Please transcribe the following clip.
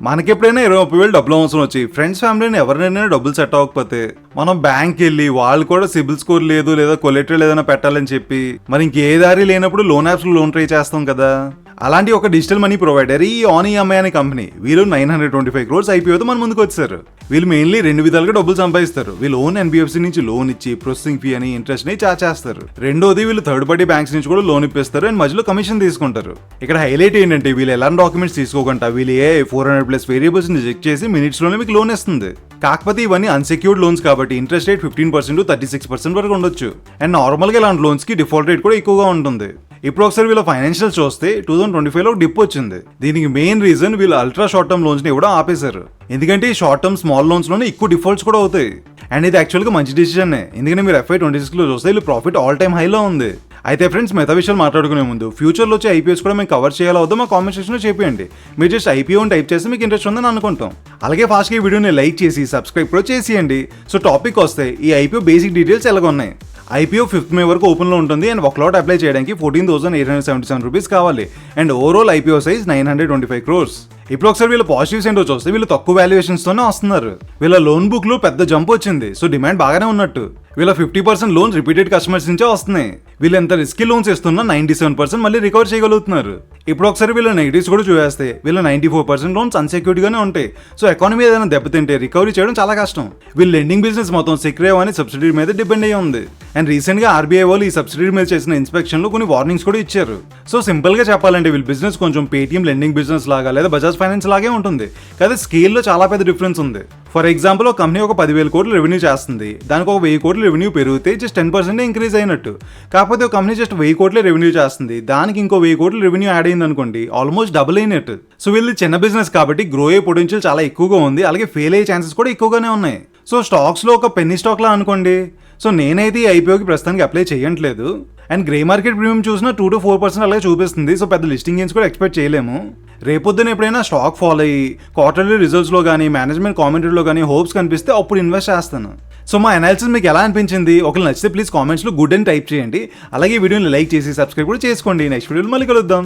మనకెప్పుడైనా 20,000 డబ్బులు అవసరం వచ్చి ఫ్రెండ్స్ ఫ్యామిలీని ఎవరినైనా డబ్బులు సెట్ అవ్వకపోతే మనం బ్యాంక్ వెళ్ళి వాళ్ళు కూడా సిబిల్ స్కోర్ లేదు లేదా కొలెటరల్ ఏదైనా పెట్టాలని చెప్పి మరి ఇంకే దారి లేనప్పుడు లోన్ యాప్స్ లోన్ ట్రై చేస్తాం కదా. అలాంటి ఒక డిజిటల్ మనీ ప్రొవైడర్ ఈ ఆన్ ఈఎంఐ అనే కంపెనీ. వీళ్ళు 925 crores ఐపీఓతో మన ముందుకు వచ్చారు. వీళ్ళు మెయిన్లీ 2 విధాలుగా డబ్బులు సంపాదిస్తారు. వీళ్ళు ఓన్ ఎన్బిఎఫ్సి నుంచి లోన్ ఇచ్చి ప్రాసెసింగ్ ఫీ అని ఇంట్రెస్ట్ ని చార్జ్ చేస్తారు. రెండోది వీళ్ళు థర్డ్ పార్టీ బ్యాంక్స్ నుంచి కూడా లోన్ ఇప్పిస్తారు అండ్ మధ్యలో కమిషన్ తీసుకుంటారు. ఇక్కడ హైలైట్ ఏంటంటే వీళ్ళు ఎలాంటి డాక్యుమెంట్స్ తీసుకోకుండా వీళ్ళు 400+ వేరియబుల్స్ ని చెక్ చేసి మినిట్స్ లోనే మీకు లోన్ ఇస్తుంది. కాకపోతే ఇవన్నీ అన్సెక్యూర్డ్ లోన్స్ కాబట్టి ఇంట్రెస్ట్ రేట్ 15% to 36% వరకు ఉండొచ్చు. అండ్ నార్మల్ గా ఇలాంటి లోన్స్ కి డిఫాల్ట్ రేట్ కూడా ఎక్కువగా ఉంటుంది. ఇప్పుడు ఒకసారి వీళ్ళ ఫైనాన్షియల్ చూస్తే 2025లో డిప్ వచ్చింది. దీనికి మెయిన్ రీజన్ వీళ్ళు అల్ట్రా షార్ట్ టర్మ్ లోన్స్ ని ఇవ్వడం ఆపేశారు. ఎందుకంటే ఈ షార్ట్ టర్మ్ స్మాల్ లోన్స్ లోనే ఎక్కువ డిఫాల్ట్స్ కూడా అవుతాయి. అండ్ ఇది యాక్చువల్గా మంచి డిసిజన్. ఎందుకంటే మీరు FY26లో చూస్తే వీళ్ళు ప్రాఫిట్ ఆల్ టైమ్ హైలో ఉంది. అయితే ఫ్రెండ్స్ మిగతా విషయాలు మాట్లాడుకునే ముందు ఫ్యూచర్లో వచ్చే ఐపీఓస్ కూడా మేము కవర్ చేయాలో వద్దో మా కామెంట్ సెక్షన్లో చెప్పండి. మీరు జస్ట్ ఐపీఓ అని టైప్ చేస్తే మీకు ఇంట్రెస్ట్ ఉందని అనుకుంటాం. అలాగే ఫాస్ట్గా ఈ వీడియోని లైక్ చేసి సబ్స్క్రైబ్ కూడా చేసేయండి. సో టాపిక్ వస్తే ఈ ఐపీఓ బేసిక్ డీటెయిల్స్ ఎలాగ ఉన్నాయి. ఐపీఓ 5th May వరకు ఓపెన్లో ఉంటుంది అండ్ ఒక లాట్ అప్లై చేయడానికి 14,877 రూపీస్ కావాలి. And overall IPO size 925 crores. ఇప్పుడు ఒకసారి వీళ్ళ పాజిటివ్స్ ఏంటో చూస్తే వీళ్ళు తక్కువ వాల్యుయేషన్స్ తోనే వస్తున్నారు. వీళ్ళ లోన్ బుక్ లో పెద్ద జంప్ వచ్చింది. సో డిమాండ్ బాగానే ఉన్నట్టు. వీళ్ళ 50% లోన్స్ రిపీటెడ్ కస్టమర్స్ నుంచే వస్తున్నాయి. వీళ్ళు ఎంత రిస్కీ లోన్స్ ఇస్తున్నా 97% మళ్ళీ రికవర్ చేయగలుగుతున్నారు. ఇప్పుడు ఒకసారి వీళ్ళ నెగిటివ్స్ కూడా చూస్తే వీళ్ళ 94% లోన్స్ అన్సెక్యూర్డ్ గానే ఉంటాయి. సో ఎకానమీ ఏదైనా దెబ్బతింటే రికవరీ చేయడం చాలా కష్టం. వీళ్ళ లెండింగ్ బిజినెస్ మొత్తం సెక్యూర్ అనే సబ్సిడీ మీద డిపెండ్ అయ్యి ఉంది. అండ్ రీసెంట్ గా ఆర్బీఐ వాళ్ళు ఈ సబ్సిడీ మీద చేసిన ఇన్స్పెక్షన్ లో కొన్ని వార్నింగ్స్ కూడా ఇచ్చారు. సో సింపుల్ గా చెప్పాలంటే వీళ్ళ బిజినెస్ కొంచెం పేటీఎం లెండింగ్ బిజినెస్ లాగా లేదా బజాజ్ ఫైనాన్స్ లాగే ఉంటుంది. కానీ స్కేల్లో చాలా పెద్ద డిఫరెన్స్ ఉంది. ఫర్ ఎగ్జాంపుల్ ఒక కంపెనీ ఒక 10,000 crores రెవెన్యూ చేస్తుంది. దానికి ఒక 1,000 crores రెవెన్యూ పెరిగితే జస్ట్ 10% ఇంక్రీజ్ అయినట్టు. కాకపోతే ఒక కంపెనీ జస్ట్ 1,000 crores రెవెన్యూ చేస్తుంది. దానికి ఇంకో 1,000 crores రెవెన్యూ యాడ్ అయింది అనుకోండి, ఆల్మోస్ట్ డబుల్ అయినట్టు. సో వీళ్ళు చిన్న బిజినెస్ కాబట్టి గ్రో అయ్యే పొటెన్షియల్ చాలా ఎక్కువగా ఉంది. అలాగే ఫెయిల్ అయ్యే ఛాన్సెస్ కూడా ఎక్కువగానే ఉన్నాయి. సో స్టాక్స్ లో ఒక పెన్నీ స్టాక్ లా అనుకోండి. సో నేనైతే ఈ ఐపీఓకి ప్రస్తుతానికి అప్లై చేయట్లేదు. అండ్ గ్రే మార్కెట్ ప్రీమియం చూసినా 2 to 4% అలాగే చూపిస్తుంది. సో పెద్ద లిస్టింగ్ గెయిన్స్ కూడా ఎక్స్పెక్ట్ చేయలేము. రేపొద్దున ఎప్పుడైనా స్టాక్ ఫాలో అయ్యి క్వార్టర్లీ రిజల్ట్స్లో కానీ మేనేజ్మెంట్ కామెంటరీలో కానీ హోప్స్ కనిపిస్తే అప్పుడు ఇన్వెస్ట్ చేస్తాను. సో మా అనాలిసిస్ మీకు ఎలా అనిపించింది? ఒకవేళ నచ్చితే ప్లీజ్ కామెంట్స్లో గుడ్ అని టైప్ చేయండి. అలాగే వీడియోని లైక్ చేసి సబ్స్క్రైబ్ కూడా చేసుకోండి. నెక్స్ట్ వీడియోలో మళ్ళీ కలుద్దాం.